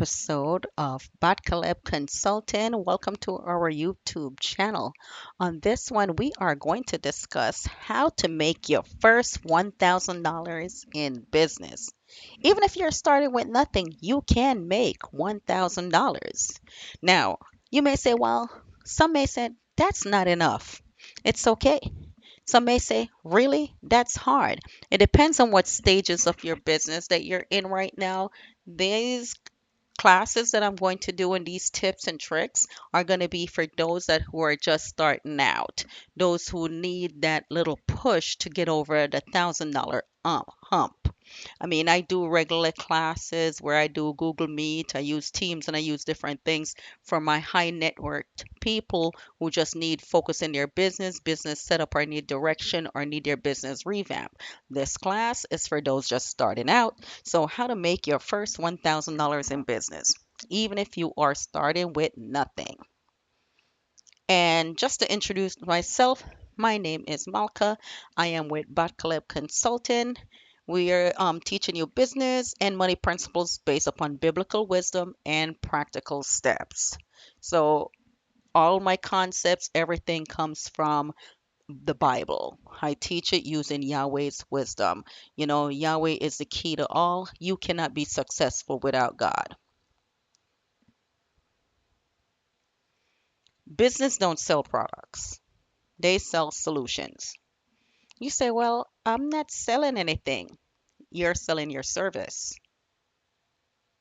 episode of Batcaleb Consulting. Welcome to our YouTube channel. On this one, we are going to discuss how to make your first $1,000 in business. Even if you're starting with nothing, you can make $1,000. Now, you may say, well, some may say that's not enough. It's okay. Some may say, really? That's hard. It depends on what stages of your business that you're in right now. These classes that I'm going to do and these tips and tricks are going to be for those that who are just starting out, those who need that little push to get over the $1,000 hump. I mean, I do regular classes where I do Google Meet, I use Teams, and I use different things for my high networked people who just need focus in their business setup, or need direction, or need their business revamp. This class is for those just starting out. So, how to make your first $1,000 in business, even if you are starting with nothing. And just to introduce myself, my name is Malka. I am with Batcaleb Consulting. We are teaching you business and money principles based upon biblical wisdom and practical steps. So, all my concepts, everything comes from the Bible. I teach it using Yahweh's wisdom. You know, Yahweh is the key to all. You cannot be successful without God. Business don't sell products, they sell solutions. You say, well, I'm not selling anything. You're selling your service.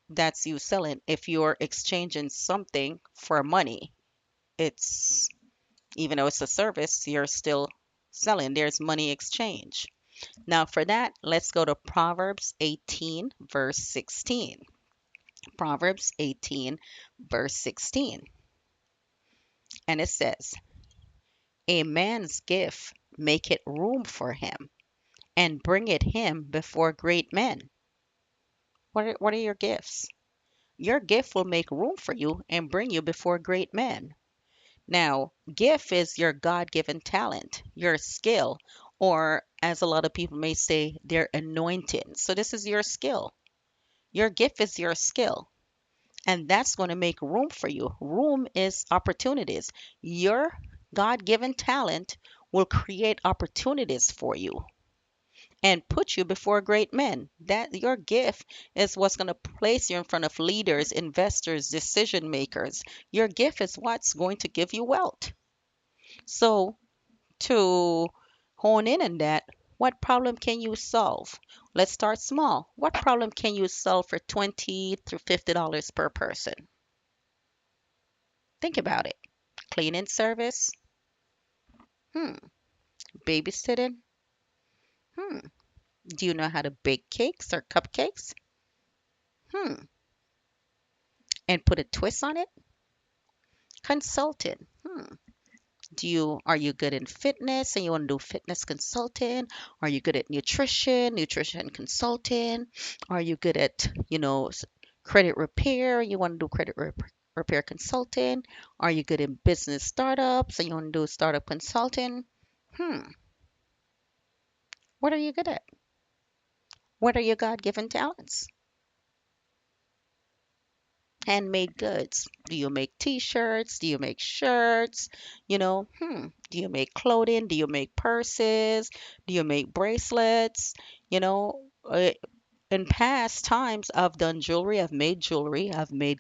That's you selling. If you're exchanging something for money, it's, even though it's a service, you're still selling. There's money exchange. Now, for that, let's go to Proverbs 18, verse 16. Proverbs 18, verse 16. And it says, a man's gift maketh room for him, and bringeth him before great men. What are your gifts? Your gift will make room for you and bring you before great men. Now, gift is your God given talent, your skill, or as a lot of people may say, their anointing. So, this is your skill. Your gift is your skill, and that's going to make room for you. Room is opportunities. Your God given talent will create opportunities for you and put you before great men. That your gift is what's going to place you in front of leaders, investors, decision makers. Your gift is what's going to give you wealth. So, to hone in on that, what problem can you solve? Let's start small. What problem can you solve for $20 to $50 per person? Think about it. Cleaning service? Hmm. Babysitting? Hmm. Do you know how to bake cakes or cupcakes? Hmm. And put a twist on it? Consulting. Hmm. Are you good in fitness and you want to do fitness consulting? Are you good at nutrition consulting? Are you good at, credit repair? You want to do repair consulting? Are you good in business startups and you want to do startup consulting? Hmm. What are you good at? What are your God-given talents? Handmade goods. Do you make t-shirts? Do you make shirts? Do you make clothing? Do you make purses? Do you make bracelets? You know, uh, in past times, I've done jewelry, I've made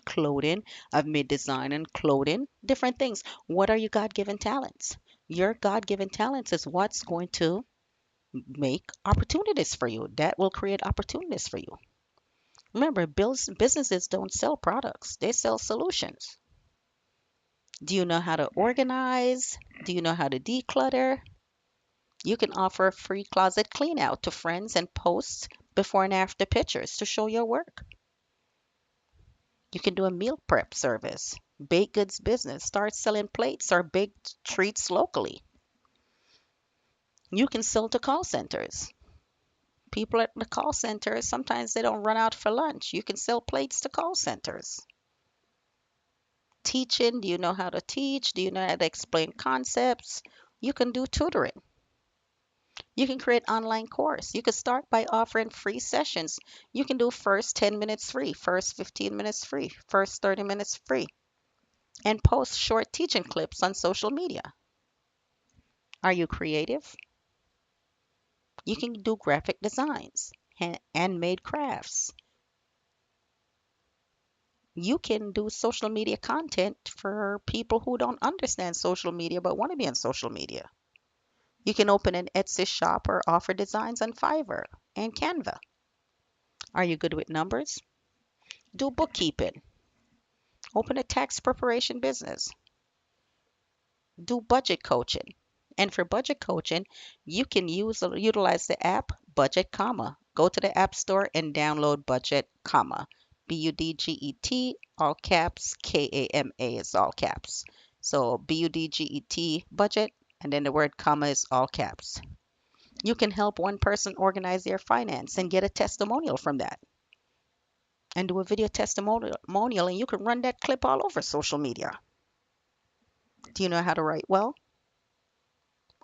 clothing, I've made design and clothing, different things. What are your God-given talents? Your God-given talents is what's going to make opportunities for you. That will create opportunities for you. Remember, businesses don't sell products, they sell solutions. Do you know how to organize? Do you know how to declutter? You can offer a free closet clean out to friends and post before and after pictures to show your work. You can do a meal prep service, baked goods business, start selling plates or baked treats locally. You can sell to call centers. People at the call centers, sometimes they don't run out for lunch. You can sell plates to call centers. Teaching, do you know how to teach? Do you know how to explain concepts? You can do tutoring. You can create online course. You could start by offering free sessions. You can do first 10 minutes free, first 15 minutes free, first 30 minutes free, and post short teaching clips on social media. Are you creative? You can do graphic designs, handmade crafts. You can do social media content for people who don't understand social media but want to be on social media. You can open an Etsy shop or offer designs on Fiverr and Canva. Are you good with numbers? Do bookkeeping. Open a tax preparation business. Do budget coaching. And for budget coaching, you can utilize the app Budget Comma. Go to the App Store and download Budget Comma. Budget, all caps, KAMA is all caps. So Budget, budget, and then the word comma is all caps. You can help one person organize their finance and get a testimonial from that. And do a video testimonial, and you can run that clip all over social media. Do you know how to write well?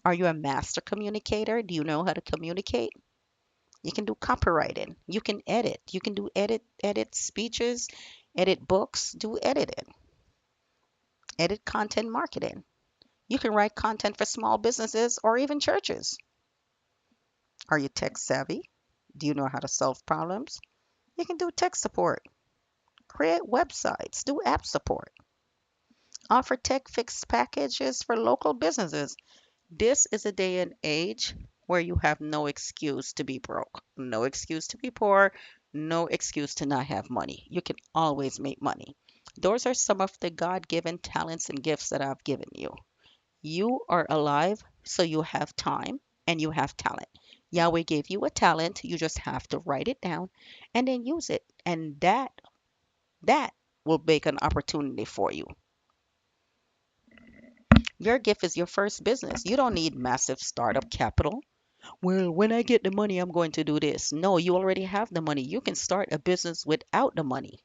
Are you a master communicator? Do you know how to communicate? You can do copywriting. You can edit. You can do edit speeches, edit books, do editing, edit content marketing. You can write content for small businesses or even churches. Are you tech savvy? Do you know how to solve problems? You can do tech support, create websites, do app support, offer tech fix packages for local businesses. This is a day and age where you have no excuse to be broke, no excuse to be poor, no excuse to not have money. You can always make money. Those are some of the God given talents and gifts that I've given you. You are alive, so you have time and you have talent. Yahweh gave you a talent. You just have to write it down and then use it. And that will make an opportunity for you. Your gift is your first business. You don't need massive startup capital. Well, when I get the money, I'm going to do this. No, you already have the money. You can start a business without the money.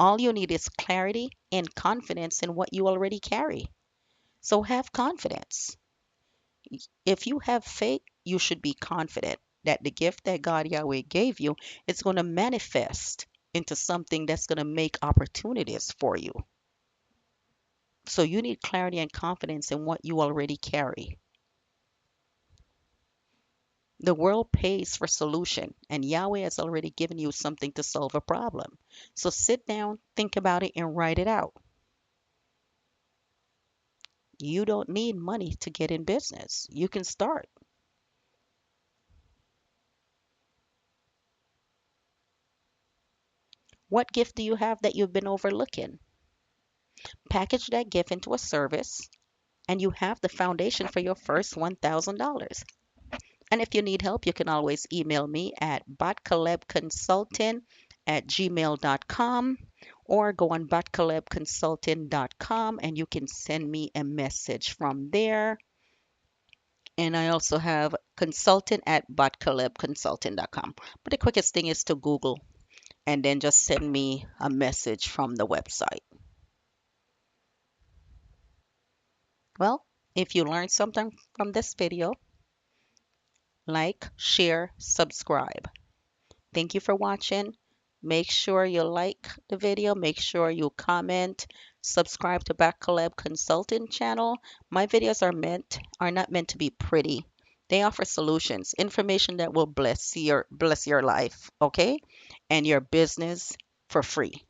All you need is clarity and confidence in what you already carry. So have confidence. If you have faith, you should be confident that the gift that God Yahweh gave you is going to manifest into something that's going to make opportunities for you. So you need clarity and confidence in what you already carry. The world pays for solution, and Yahweh has already given you something to solve a problem. So sit down, think about it, and write it out. You don't need money to get in business. You can start. What gift do you have that you've been overlooking? Package that gift into a service, and you have the foundation for your first $1,000. And if you need help, you can always email me at botkalebconsulting@gmail.com or go on botkalebconsulting.com and you can send me a message from there. And I also have consultant@botkalebconsulting.com. But the quickest thing is to Google and then just send me a message from the website. Well, if you learned something from this video, like, share, subscribe. Thank you for watching. Make sure you like the video. Make sure you comment. Subscribe to Back Collab Consulting channel. My videos are not meant to be pretty. They offer solutions, information that will bless your life, okay? And your business for free.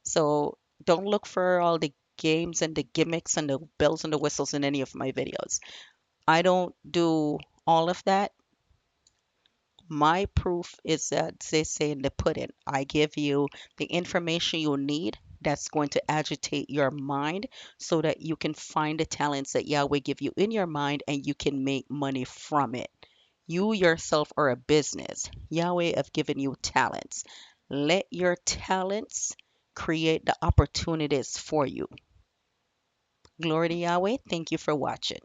So don't look for all the games and the gimmicks and the bells and the whistles in any of my videos. I don't do all of that. My proof is that they say in the pudding. I give you the information you need that's going to agitate your mind so that you can find the talents that Yahweh give you in your mind and you can make money from it. You yourself are a business. Yahweh have given you talents. Let your talents create the opportunities for you. Glory to Yahweh. Thank you for watching.